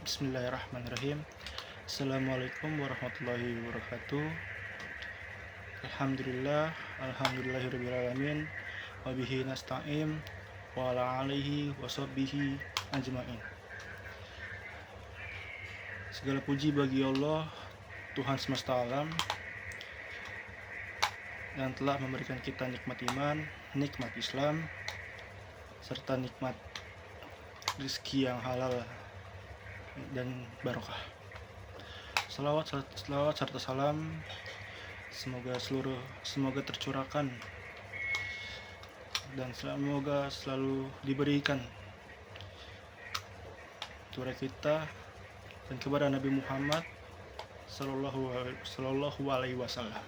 Bismillahirrahmanirrahim. Assalamualaikum warahmatullahi wabarakatuh. Alhamdulillahirrabbilalamin. Wabihi nasta'im wa ala alihi wa sahbihi ajma'in. Segala puji bagi Allah, Tuhan semesta alam, yang telah memberikan kita nikmat iman, nikmat Islam, serta nikmat rezeki yang halal dan barokah. Selawat serta salam semoga tercurahkan dan semoga selalu diberikan kepada kita dan kepada Nabi Muhammad Sallallahu Alaihi Wasallam,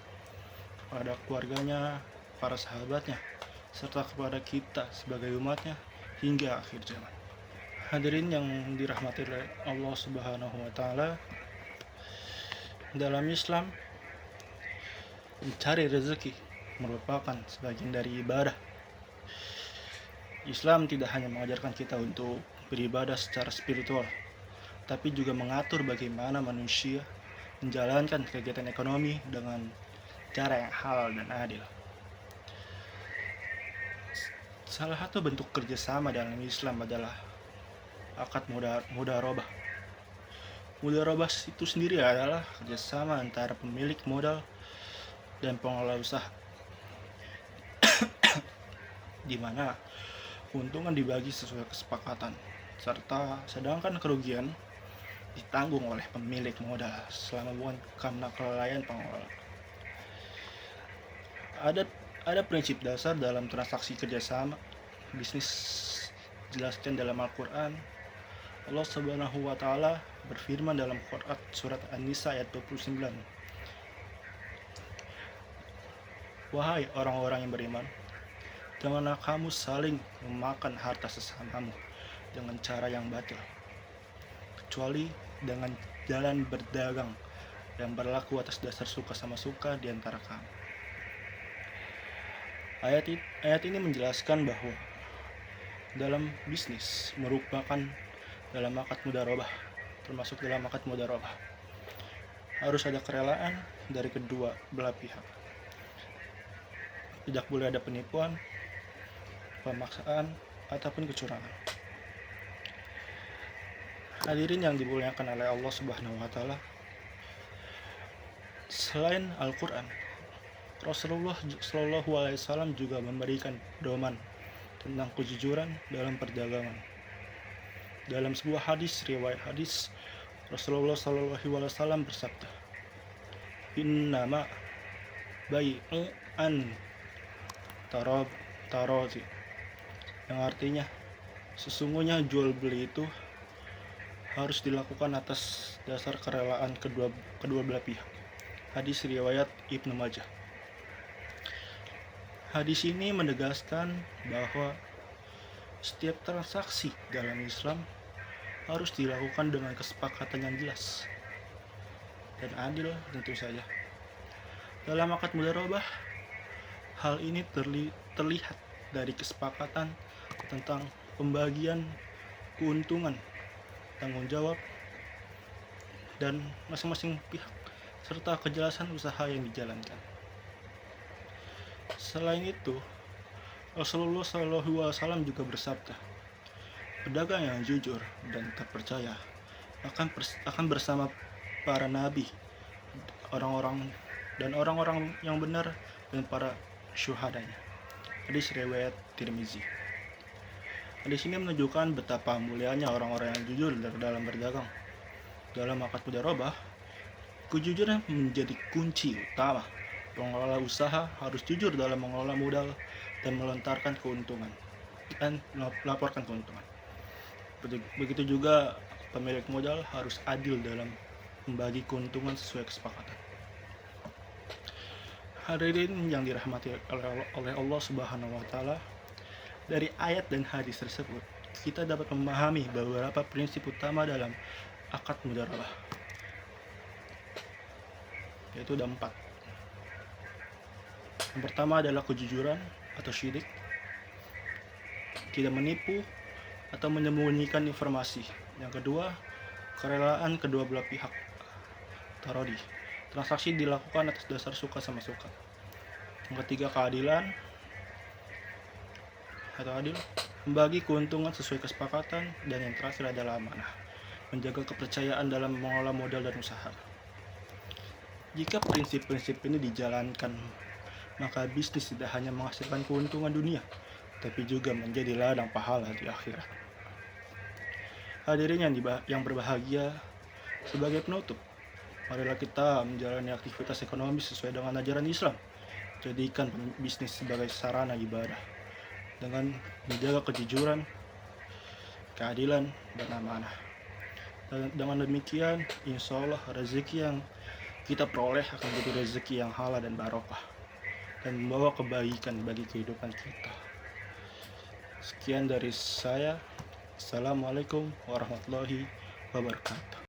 pada keluarganya, para sahabatnya, serta kepada kita sebagai umatnya hingga akhir zaman. Hadirin yang dirahmati oleh Allah Subhanahu wa Ta'ala, dalam Islam mencari rezeki merupakan sebagian dari ibadah. Islam tidak hanya mengajarkan kita untuk beribadah secara spiritual, tapi juga mengatur bagaimana manusia menjalankan kegiatan ekonomi dengan cara yang halal dan adil. Salah satu bentuk kerjasama dalam Islam adalah akad mudharabah. Mudharabah itu sendiri adalah kerjasama antara pemilik modal dan pengelola usaha, di mana keuntungan dibagi sesuai kesepakatan, sedangkan kerugian ditanggung oleh pemilik modal selama bukan karena kelalaian pengelola. Ada prinsip dasar dalam transaksi kerjasama bisnis, dijelaskan dalam Al-Quran. Allah Subhanahu wa Ta'ala berfirman dalam Quran surat An-Nisa ayat 29. Wahai orang-orang yang beriman, janganlah kamu saling memakan harta sesamamu dengan cara yang batil, kecuali dengan jalan berdagang yang berlaku atas dasar suka sama suka di antara kamu. Ayat ini menjelaskan bahwa dalam bisnis merupakan dalam akad mudharabah, termasuk dalam akad mudharabah harus ada kerelaan dari kedua belah pihak. Tidak boleh ada penipuan, pemaksaan, ataupun kecurangan. Hadirin yang dimuliakan oleh Allah Subhanahu wa Ta'ala, selain Al-Quran, Rasulullah Shallallahu Alaihi Wasallam juga memberikan pedoman tentang kejujuran dalam perdagangan. Dalam sebuah riwayat hadis, Rasulullah Shallallahu Alaihi Wasallam bersabda, "Innama bai'u an taradi," yang artinya sesungguhnya jual beli itu harus dilakukan atas dasar kerelaan kedua belah pihak. Hadis riwayat Ibnu Majah. Hadis ini menegaskan bahwa setiap transaksi dalam Islam harus dilakukan dengan kesepakatan yang jelas dan adil tentu saja. Dalam akad mudharabah, hal ini terlihat dari kesepakatan tentang pembagian keuntungan, tanggung jawab, dan masing-masing pihak, serta kejelasan usaha yang dijalankan. Selain itu, Rasulullah SAW juga bersabda, pedagang yang jujur dan terpercaya akan bersama para nabi, orang-orang yang benar, dan para syuhadanya. Hadis riwayat Tirmizi. Hadis ini menunjukkan betapa mulianya orang-orang yang jujur dalam berdagang. Dalam akad mudharabah, kejujuran menjadi kunci utama. Pengelola usaha harus jujur dalam mengelola modal dan melontarkan keuntungan dan melaporkan keuntungan. Begitu juga pemilik modal harus adil dalam membagi keuntungan sesuai kesepakatan. Hadirin yang dirahmati oleh Allah Subhanahu wa Ta'ala, dari ayat dan hadis tersebut kita dapat memahami beberapa prinsip utama dalam akad mudharabah, yaitu ada 4. Yang pertama adalah kejujuran atau syirik, tidak menipu atau menyembunyikan informasi. Yang kedua, kerelaan kedua belah pihak. Tarodi, transaksi dilakukan atas dasar suka sama suka. Yang ketiga, keadilan atau adil, membagi keuntungan sesuai kesepakatan. Dan yang terakhir adalah amanah, menjaga kepercayaan dalam mengelola modal dan usaha. Jika prinsip-prinsip ini dijalankan, maka bisnis tidak hanya menghasilkan keuntungan dunia, tapi juga menjadi ladang pahala di akhirat. Hadirin yang berbahagia, sebagai penutup, marilah kita menjalani aktivitas ekonomi sesuai dengan ajaran Islam. Jadikan bisnis sebagai sarana ibadah dengan menjaga kejujuran, keadilan, dan amanah. Dan dengan demikian, insya Allah rezeki yang kita peroleh akan menjadi rezeki yang halal dan barokah dan membawa kebaikan bagi kehidupan kita. Sekian dari saya. Assalamualaikum warahmatullahi wabarakatuh.